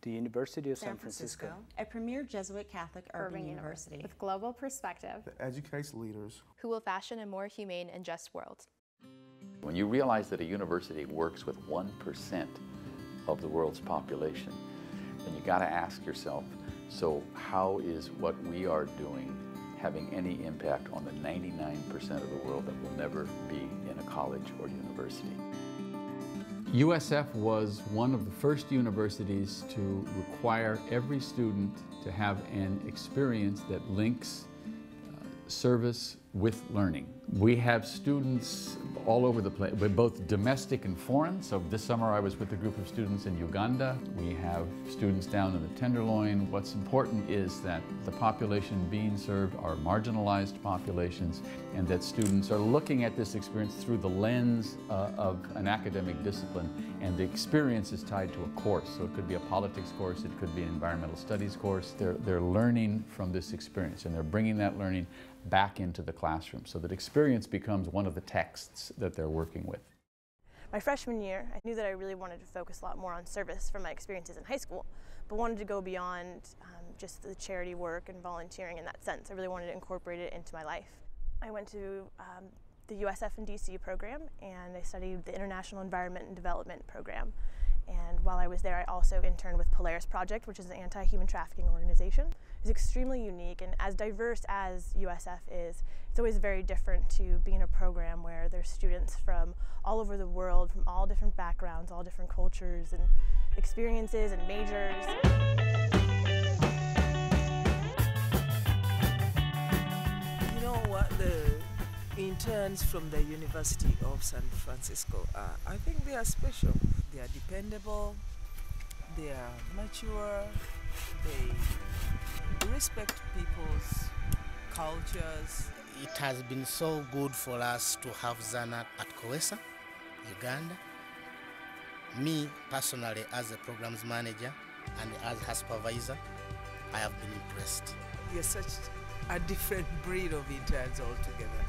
The University of San Francisco, a premier Jesuit Catholic urban university with global perspective that educates leaders who will fashion a more humane and just world. When you realize that a university works with 1% of the world's population, then you got to ask yourself, so how is what we are doing having any impact on the 99% of the world that will never be in a college or university? USF was one of the first universities to require every student to have an experience that links service with learning. We have students all over the place, both domestic and foreign. So this summer I was with a group of students in Uganda. We have students down in the Tenderloin. What's important is that the population being served are marginalized populations, and that students are looking at this experience through the lens of an academic discipline, and the experience is tied to a course. So it could be a politics course, it could be an environmental studies course. They're learning from this experience, and they're bringing that learning back into the classroom so that experience becomes one of the texts that they're working with. My freshman year, I knew that I really wanted to focus a lot more on service from my experiences in high school, but wanted to go beyond just the charity work and volunteering in that sense. I really wanted to incorporate it into my life. I went to the USF and DC program, and I studied the International Environment and Development program. And while I was there, I also interned with Polaris Project, which is an anti-human trafficking organization. It's extremely unique, and as diverse as USF is, it's always very different to be in a program where there's students from all over the world, from all different backgrounds, all different cultures and experiences and majors. You know what the interns from the University of San Francisco are? I think they are special. They are dependable, they are mature, they respect people's cultures. It has been so good for us to have Zana at Kowesa, Uganda. Me personally, as a programs manager and as her supervisor, I have been impressed. You're such a different breed of interns altogether.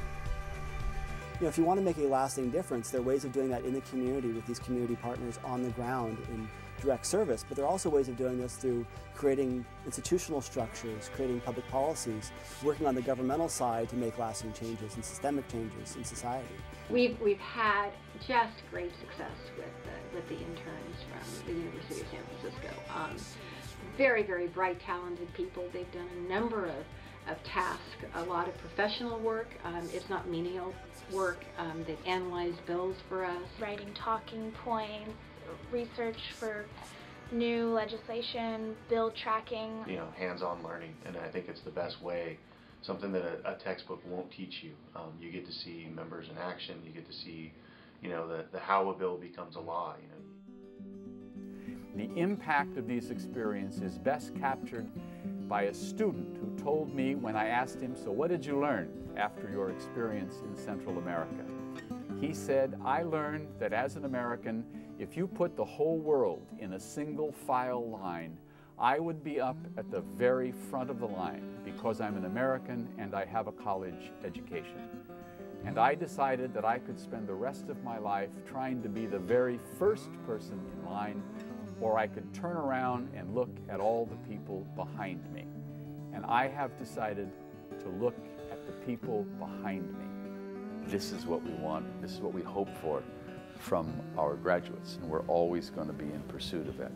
You know, if you want to make a lasting difference, there are ways of doing that in the community with these community partners on the ground in direct service, but there are also ways of doing this through creating institutional structures, creating public policies, working on the governmental side to make lasting changes and systemic changes in society. We've had just great success with the interns from the University of San Francisco. Very, very bright, talented people. They've done a number of tasks, a lot of professional work. It's not menial work. They've analyzed bills for us. Writing talking points, research for new legislation, bill tracking. You know, hands-on learning, and I think it's the best way, something that a textbook won't teach you. You get to see members in action, you get to see, you know, the how a bill becomes a law, you know. The impact of these experiences is best captured by a student who told me when I asked him, so what did you learn after your experience in Central America? He said, I learned that as an American, if you put the whole world in a single file line, I would be up at the very front of the line because I'm an American and I have a college education. And I decided that I could spend the rest of my life trying to be the very first person in line, or I could turn around and look at all the people behind me. And I have decided to look at the people behind me. This is what we want, this is what we hope for from our graduates, and we're always going to be in pursuit of that.